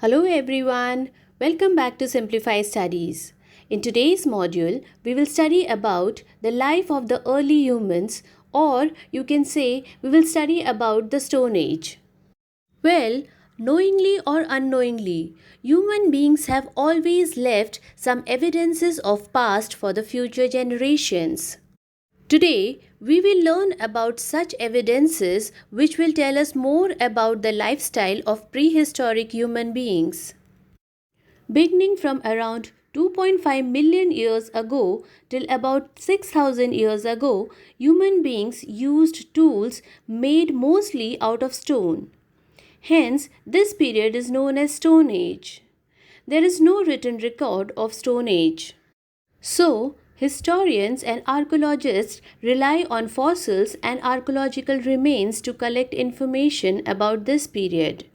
Hello everyone, welcome back to Simplify Studies. In today's module, we will study about the life of the early humans, or you can say we will study about the Stone Age. Well, knowingly or unknowingly, human beings have always left some evidences of past for the future generations. Today, we will learn about such evidences which will tell us more about the lifestyle of prehistoric human beings. Beginning from around 2.5 million years ago till about 6,000 years ago, human beings used tools made mostly out of stone. Hence, this period is known as Stone Age. There is no written record of Stone Age. So, historians and archaeologists rely on fossils and archaeological remains to collect information about this period.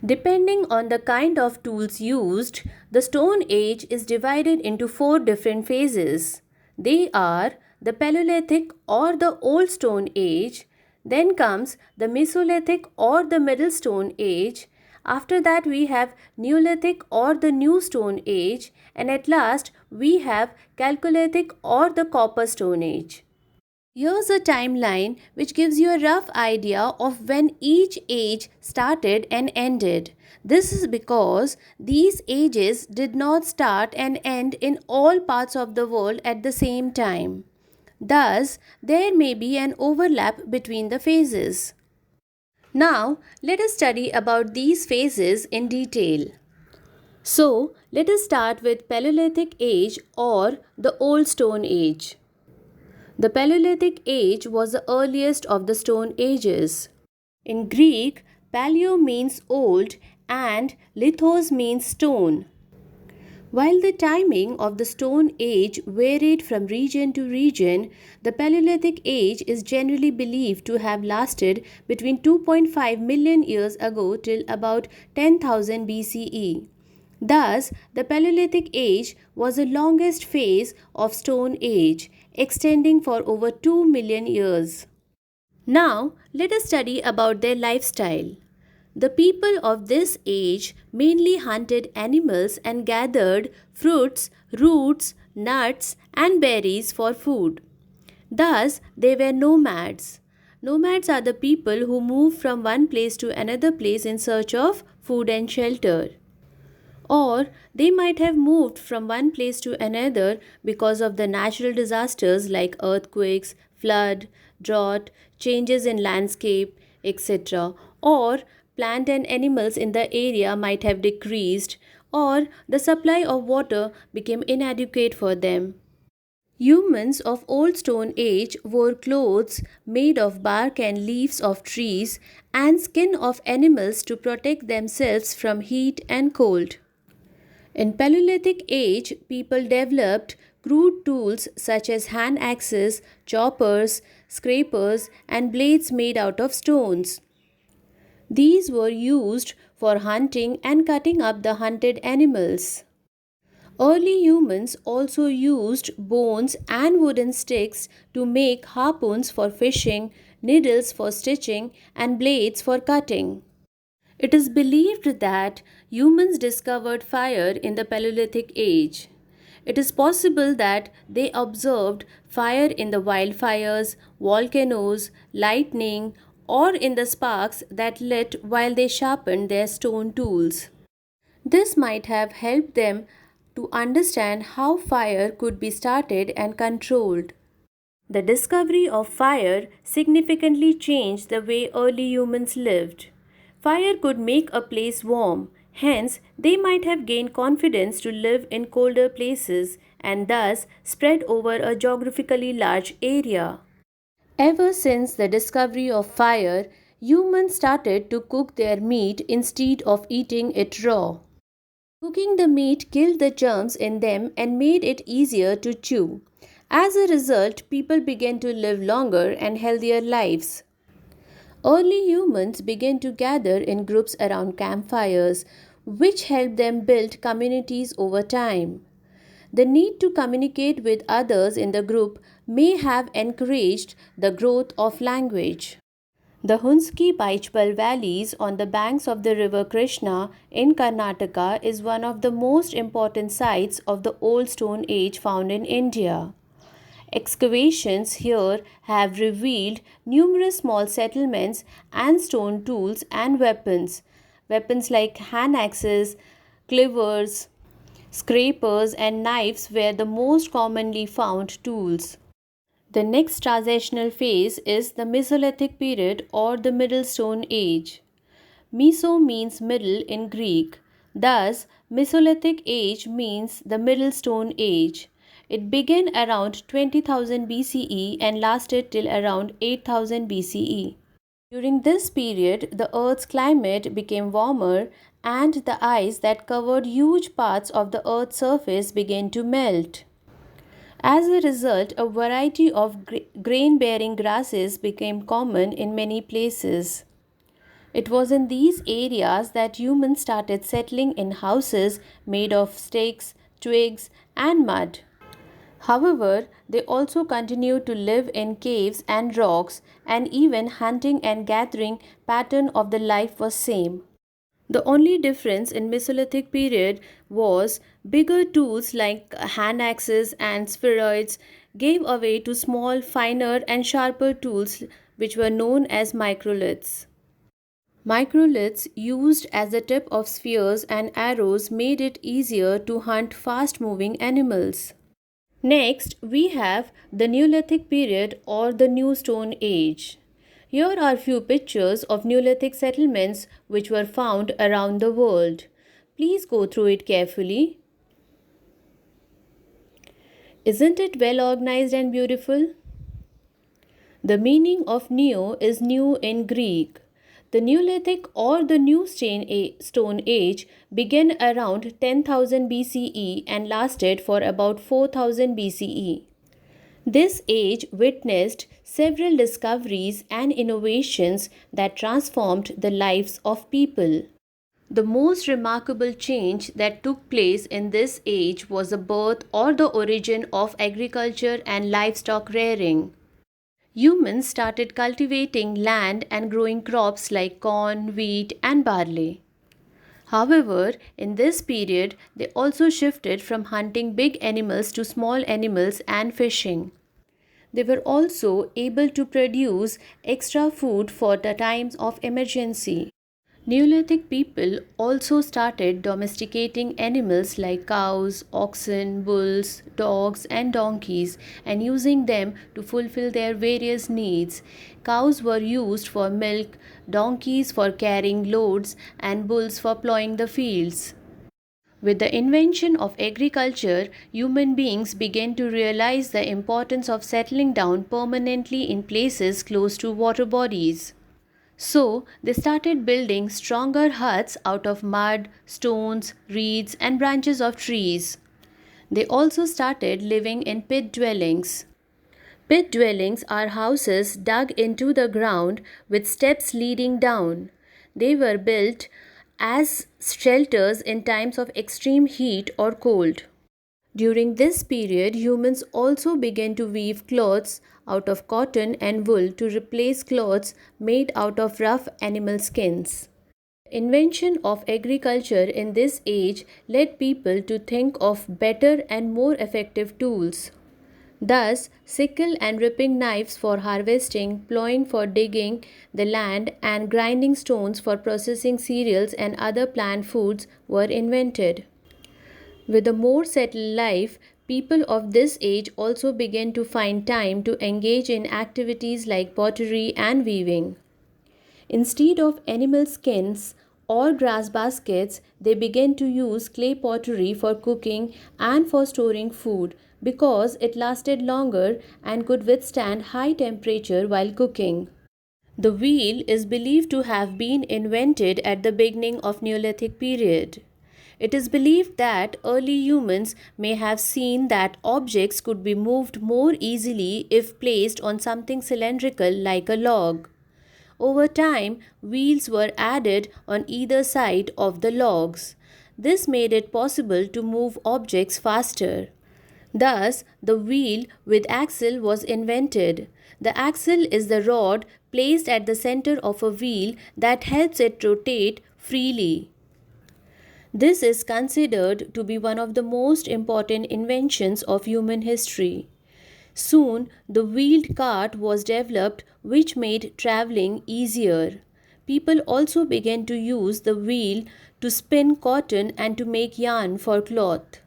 Depending on the kind of tools used, the Stone Age is divided into four different phases. They are the Paleolithic or the Old Stone Age, then comes the Mesolithic or the Middle Stone Age. After that, we have Neolithic or the New Stone Age, and at last, we have Chalcolithic or the Copper Stone Age. Here's a timeline which gives you a rough idea of when each age started and ended. This is because these ages did not start and end in all parts of the world at the same time. Thus, there may be an overlap between the phases. Now, let us study about these phases in detail. So, let us start with Paleolithic Age or the Old Stone Age. The Paleolithic Age was the earliest of the Stone Ages. In Greek, paleo means old and lithos means stone. While the timing of the Stone Age varied from region to region, the Paleolithic Age is generally believed to have lasted between 2.5 million years ago till about 10,000 BCE. Thus, the Paleolithic Age was the longest phase of Stone Age, extending for over 2 million years. Now, let us study about their lifestyle. The people of this age mainly hunted animals and gathered fruits, roots, nuts, and berries for food. Thus, they were nomads. Nomads are the people who move from one place to another place in search of food and shelter. Or they might have moved from one place to another because of the natural disasters like earthquakes, flood, drought, changes in landscape, etc. Or plant and animals in the area might have decreased, or the supply of water became inadequate for them. Humans of Old Stone Age wore clothes made of bark and leaves of trees and skin of animals to protect themselves from heat and cold. In Paleolithic Age, people developed crude tools such as hand axes, choppers, scrapers, and blades made out of stones. These were used for hunting and cutting up the hunted animals. Early humans also used bones and wooden sticks to make harpoons for fishing, needles for stitching, and blades for cutting. It is believed that humans discovered fire in the Paleolithic Age. It is possible that they observed fire in the wildfires, volcanoes, lightning, or in the sparks that lit while they sharpened their stone tools. This might have helped them to understand how fire could be started and controlled. The discovery of fire significantly changed the way early humans lived. Fire could make a place warm, hence, they might have gained confidence to live in colder places and thus spread over a geographically large area. Ever since the discovery of fire, humans started to cook their meat instead of eating it raw. Cooking the meat killed the germs in them and made it easier to chew. As a result, people began to live longer and healthier lives. Early humans began to gather in groups around campfires, which helped them build communities over time. The need to communicate with others in the group may have encouraged the growth of language. The Hunski Baichpal valleys on the banks of the river Krishna in Karnataka is one of the most important sites of the Old Stone Age found in India. Excavations here have revealed numerous small settlements and stone tools and weapons. Weapons like hand axes, cleavers, scrapers, and knives were the most commonly found tools. The next transitional phase is the Mesolithic period or the Middle Stone Age. Meso means middle in Greek. Thus, Mesolithic age means the Middle Stone Age. It began around 20,000 BCE and lasted till around 8,000 BCE. During this period, the Earth's climate became warmer and the ice that covered huge parts of the Earth's surface began to melt. As a result, a variety of grain bearing grasses became common in many places. It was in these areas that humans started settling in houses made of sticks, twigs, and mud. However, they also continued to live in caves and rocks, and even hunting and gathering pattern of the life was same. The only difference in Mesolithic period was bigger tools like hand axes and spheroids gave away to small, finer and sharper tools which were known as microliths. Microliths used as the tip of spears and arrows made it easier to hunt fast-moving animals. Next, we have the Neolithic period or the New Stone Age. Here are few pictures of Neolithic settlements which were found around the world. Please go through it carefully. Isn't it well organized and beautiful? The meaning of neo is new in Greek. The Neolithic or the New Stone Age began around 10,000 BCE and lasted for about 4,000 BCE. This age witnessed several discoveries and innovations that transformed the lives of people. The most remarkable change that took place in this age was the birth or the origin of agriculture and livestock rearing. Humans started cultivating land and growing crops like corn, wheat, and barley. However, in this period, they also shifted from hunting big animals to small animals and fishing. They were also able to produce extra food for the times of emergency. Neolithic people also started domesticating animals like cows, oxen, bulls, dogs, and donkeys and using them to fulfill their various needs. Cows were used for milk, donkeys for carrying loads, and bulls for plowing the fields. With the invention of agriculture, human beings began to realize the importance of settling down permanently in places close to water bodies. So, they started building stronger huts out of mud, stones, reeds, and branches of trees. They also started living in pit dwellings. Pit dwellings are houses dug into the ground with steps leading down. They were built as shelters in times of extreme heat or cold. During this period, humans also began to weave cloths out of cotton and wool to replace cloths made out of rough animal skins. The invention of agriculture in this age led people to think of better and more effective tools. Thus, sickle and ripping knives for harvesting, plowing for digging the land, and grinding stones for processing cereals and other plant foods were invented. With a more settled life, people of this age also began to find time to engage in activities like pottery and weaving. Instead of animal skins or grass baskets, they began to use clay pottery for cooking and for storing food because it lasted longer and could withstand high temperature while cooking. The wheel is believed to have been invented at the beginning of Neolithic period. It is believed that early humans may have seen that objects could be moved more easily if placed on something cylindrical like a log. Over time, wheels were added on either side of the logs. This made it possible to move objects faster. Thus, the wheel with axle was invented. The axle is the rod placed at the center of a wheel that helps it rotate freely. This is considered to be one of the most important inventions of human history. Soon, the wheeled cart was developed, which made traveling easier. People also began to use the wheel to spin cotton and to make yarn for cloth.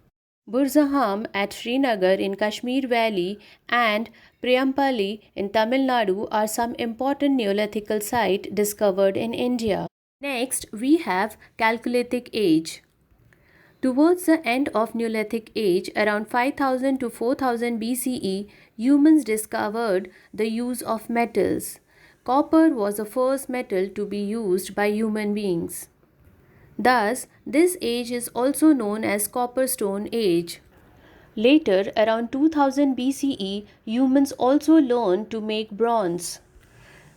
Burzaham at Srinagar in Kashmir Valley and Priyampally in Tamil Nadu are some important Neolithical sites discovered in India. Next, we have Chalcolithic Age. Towards the end of Neolithic Age, around 5000 to 4000 BCE, humans discovered the use of metals. Copper was the first metal to be used by human beings. Thus, this age is also known as Copper Stone Age. Later, around 2000 BCE, humans also learned to make bronze.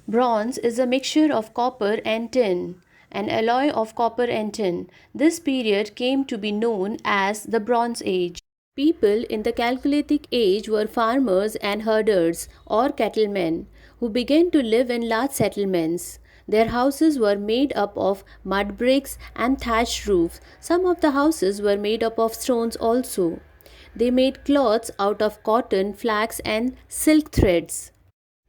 Bronze is a mixture of copper and tin, an alloy of copper and tin. This period came to be known as the Bronze Age. People in the Chalcolithic Age were farmers and herders or cattlemen who began to live in large settlements. Their houses were made up of mud bricks and thatched roofs. Some of the houses were made up of stones also. They made cloths out of cotton, flax, and silk threads.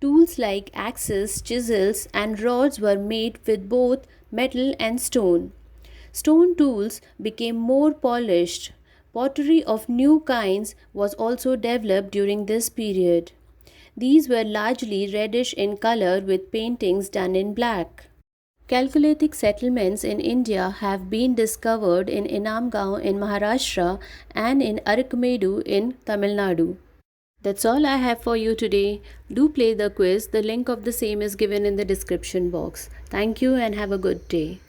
Tools like axes, chisels, and rods were made with both metal and stone. Stone tools became more polished. Pottery of new kinds was also developed during this period. These were largely reddish in color with paintings done in black. Chalcolithic settlements in India have been discovered in Inamgaon in Maharashtra and in Arikmedu in Tamil Nadu. That's all I have for you today. Do play the quiz. The link of the same is given in the description box. Thank you and have a good day.